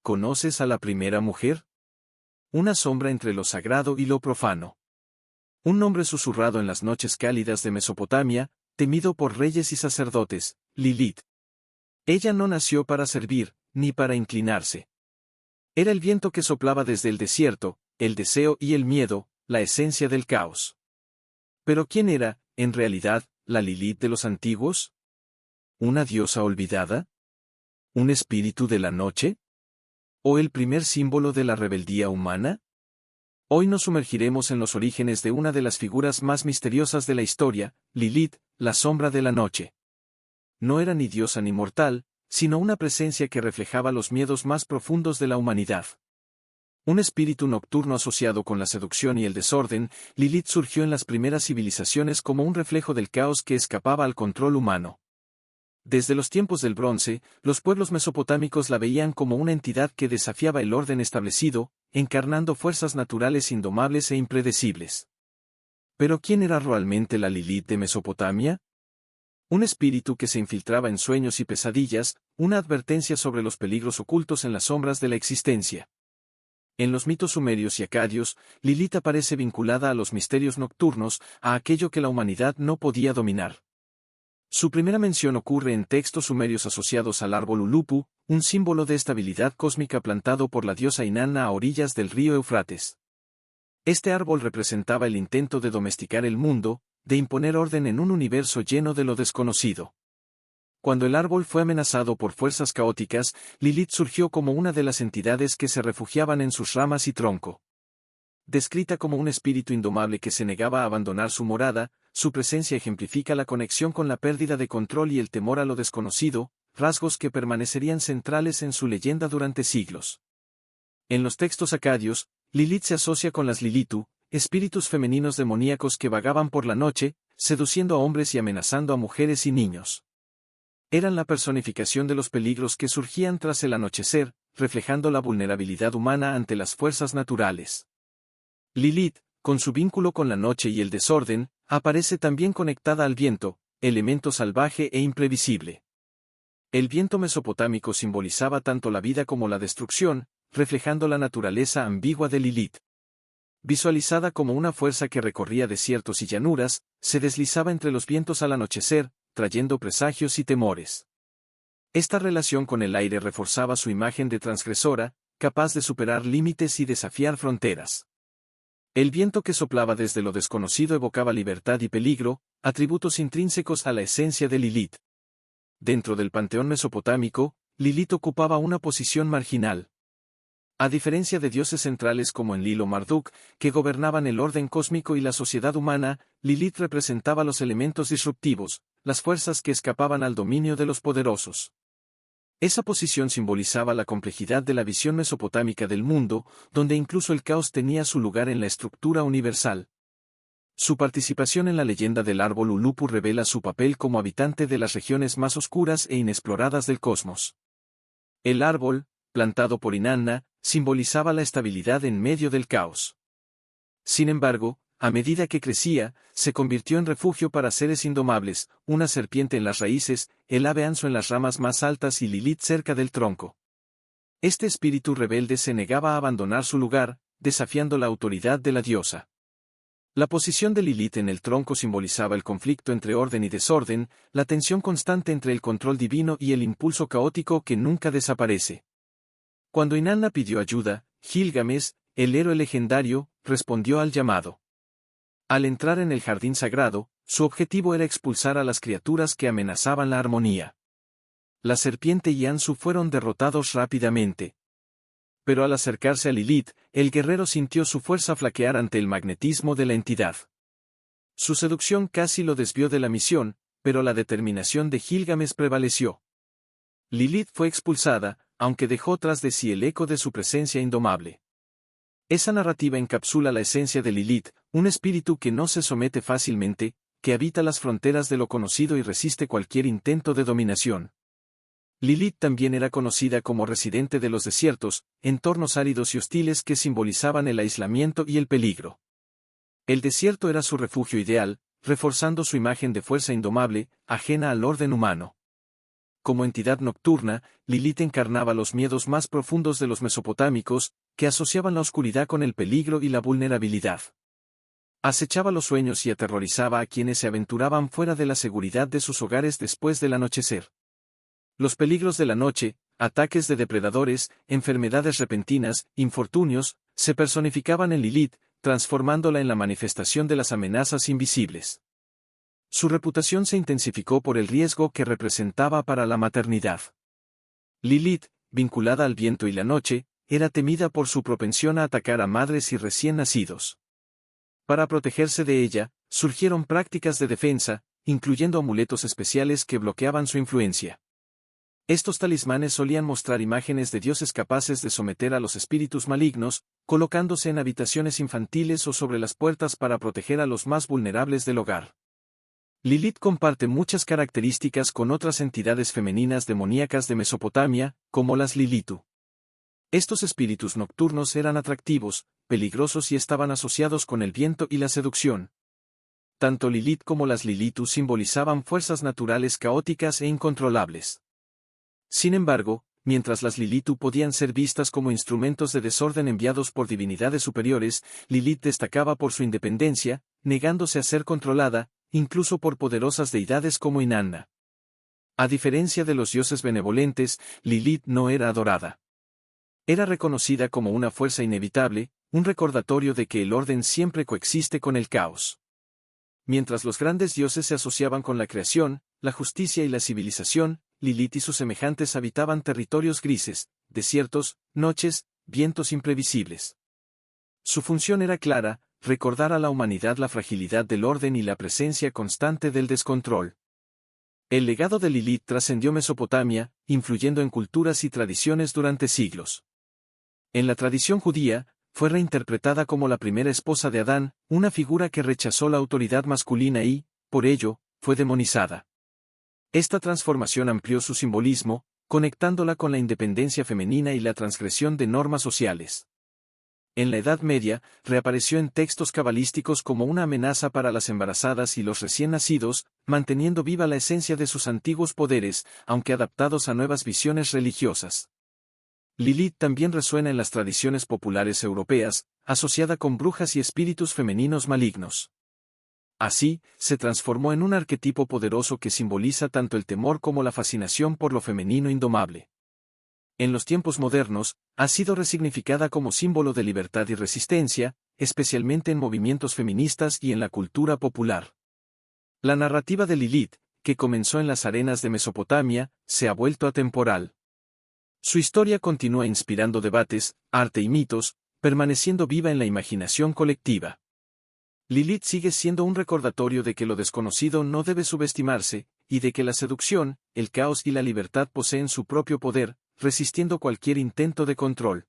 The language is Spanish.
¿conoces a la primera mujer? Una sombra entre lo sagrado y lo profano. Un nombre susurrado en las noches cálidas de Mesopotamia, temido por reyes y sacerdotes, Lilith. Ella no nació para servir, ni para inclinarse. Era el viento que soplaba desde el desierto, el deseo y el miedo, la esencia del caos. Pero ¿quién era, en realidad, la Lilith de los antiguos? ¿Una diosa olvidada? ¿Un espíritu de la noche? ¿O el primer símbolo de la rebeldía humana? Hoy nos sumergiremos en los orígenes de una de las figuras más misteriosas de la historia, Lilith, la sombra de la noche. No era ni diosa ni mortal, sino una presencia que reflejaba los miedos más profundos de la humanidad. Un espíritu nocturno asociado con la seducción y el desorden, Lilith surgió en las primeras civilizaciones como un reflejo del caos que escapaba al control humano. Desde los tiempos del bronce, los pueblos mesopotámicos la veían como una entidad que desafiaba el orden establecido, encarnando fuerzas naturales indomables e impredecibles. ¿Pero quién era realmente la Lilith de Mesopotamia? Un espíritu que se infiltraba en sueños y pesadillas, una advertencia sobre los peligros ocultos en las sombras de la existencia. En los mitos sumerios y acadios, Lilith aparece vinculada a los misterios nocturnos, a aquello que la humanidad no podía dominar. Su primera mención ocurre en textos sumerios asociados al árbol Ulupu, un símbolo de estabilidad cósmica plantado por la diosa Inanna a orillas del río Éufrates. Este árbol representaba el intento de domesticar el mundo, de imponer orden en un universo lleno de lo desconocido. Cuando el árbol fue amenazado por fuerzas caóticas, Lilith surgió como una de las entidades que se refugiaban en sus ramas y tronco. Descrita como un espíritu indomable que se negaba a abandonar su morada, su presencia ejemplifica la conexión con la pérdida de control y el temor a lo desconocido, rasgos que permanecerían centrales en su leyenda durante siglos. En los textos acadios, Lilith se asocia con las Lilitu, espíritus femeninos demoníacos que vagaban por la noche, seduciendo a hombres y amenazando a mujeres y niños. Eran la personificación de los peligros que surgían tras el anochecer, reflejando la vulnerabilidad humana ante las fuerzas naturales. Lilith, con su vínculo con la noche y el desorden, aparece también conectada al viento, elemento salvaje e imprevisible. El viento mesopotámico simbolizaba tanto la vida como la destrucción, reflejando la naturaleza ambigua de Lilith. Visualizada como una fuerza que recorría desiertos y llanuras, se deslizaba entre los vientos al anochecer, trayendo presagios y temores. Esta relación con el aire reforzaba su imagen de transgresora, capaz de superar límites y desafiar fronteras. El viento que soplaba desde lo desconocido evocaba libertad y peligro, atributos intrínsecos a la esencia de Lilith. Dentro del panteón mesopotámico, Lilith ocupaba una posición marginal. A diferencia de dioses centrales como Enlil o Marduk, que gobernaban el orden cósmico y la sociedad humana, Lilith representaba los elementos disruptivos, las fuerzas que escapaban al dominio de los poderosos. Esa posición simbolizaba la complejidad de la visión mesopotámica del mundo, donde incluso el caos tenía su lugar en la estructura universal. Su participación en la leyenda del árbol Ulupu revela su papel como habitante de las regiones más oscuras e inexploradas del cosmos. El árbol, plantado por Inanna, simbolizaba la estabilidad en medio del caos. Sin embargo, a medida que crecía, se convirtió en refugio para seres indomables, una serpiente en las raíces, el ave anso en las ramas más altas y Lilith cerca del tronco. Este espíritu rebelde se negaba a abandonar su lugar, desafiando la autoridad de la diosa. La posición de Lilith en el tronco simbolizaba el conflicto entre orden y desorden, la tensión constante entre el control divino y el impulso caótico que nunca desaparece. Cuando Inanna pidió ayuda, Gilgamesh, el héroe legendario, respondió al llamado. Al entrar en el jardín sagrado, su objetivo era expulsar a las criaturas que amenazaban la armonía. La serpiente y Ansu fueron derrotados rápidamente. Pero al acercarse a Lilith, el guerrero sintió su fuerza flaquear ante el magnetismo de la entidad. Su seducción casi lo desvió de la misión, pero la determinación de Gilgamesh prevaleció. Lilith fue expulsada, aunque dejó tras de sí el eco de su presencia indomable. Esa narrativa encapsula la esencia de Lilith, un espíritu que no se somete fácilmente, que habita las fronteras de lo conocido y resiste cualquier intento de dominación. Lilith también era conocida como residente de los desiertos, entornos áridos y hostiles que simbolizaban el aislamiento y el peligro. El desierto era su refugio ideal, reforzando su imagen de fuerza indomable, ajena al orden humano. como entidad nocturna, Lilith encarnaba los miedos más profundos de los mesopotámicos, que asociaban la oscuridad con el peligro y la vulnerabilidad. Acechaba los sueños y aterrorizaba a quienes se aventuraban fuera de la seguridad de sus hogares después del anochecer. Los peligros de la noche, ataques de depredadores, enfermedades repentinas, infortunios, se personificaban en Lilith, transformándola en la manifestación de las amenazas invisibles. Su reputación se intensificó por el riesgo que representaba para la maternidad. Lilith, vinculada al viento y la noche, era temida por su propensión a atacar a madres y recién nacidos. Para protegerse de ella, surgieron prácticas de defensa, incluyendo amuletos especiales que bloqueaban su influencia. Estos talismanes solían mostrar imágenes de dioses capaces de someter a los espíritus malignos, colocándose en habitaciones infantiles o sobre las puertas para proteger a los más vulnerables del hogar. Lilith comparte muchas características con otras entidades femeninas demoníacas de Mesopotamia, como las Lilitu. Estos espíritus nocturnos eran atractivos, peligrosos y estaban asociados con el viento y la seducción. Tanto Lilith como las Lilitu simbolizaban fuerzas naturales caóticas e incontrolables. Sin embargo, mientras las Lilitu podían ser vistas como instrumentos de desorden enviados por divinidades superiores, Lilith destacaba por su independencia, negándose a ser controlada, incluso por poderosas deidades como Inanna. A diferencia de los dioses benevolentes, Lilith no era adorada. Era reconocida como una fuerza inevitable, un recordatorio de que el orden siempre coexiste con el caos. Mientras los grandes dioses se asociaban con la creación, la justicia y la civilización, Lilith y sus semejantes habitaban territorios grises, desiertos, noches, vientos imprevisibles. Su función era clara, recordar a la humanidad la fragilidad del orden y la presencia constante del descontrol. El legado de Lilith trascendió Mesopotamia, influyendo en culturas y tradiciones durante siglos. En la tradición judía, fue reinterpretada como la primera esposa de Adán, una figura que rechazó la autoridad masculina y, por ello, fue demonizada. Esta transformación amplió su simbolismo, conectándola con la independencia femenina y la transgresión de normas sociales. En la Edad Media, reapareció en textos cabalísticos como una amenaza para las embarazadas y los recién nacidos, manteniendo viva la esencia de sus antiguos poderes, aunque adaptados a nuevas visiones religiosas. Lilith también resuena en las tradiciones populares europeas, asociada con brujas y espíritus femeninos malignos. Así, se transformó en un arquetipo poderoso que simboliza tanto el temor como la fascinación por lo femenino indomable. En los tiempos modernos, ha sido resignificada como símbolo de libertad y resistencia, especialmente en movimientos feministas y en la cultura popular. La narrativa de Lilith, que comenzó en las arenas de Mesopotamia, se ha vuelto atemporal. Su historia continúa inspirando debates, arte y mitos, permaneciendo viva en la imaginación colectiva. Lilith sigue siendo un recordatorio de que lo desconocido no debe subestimarse, y de que la seducción, el caos y la libertad poseen su propio poder, resistiendo cualquier intento de control.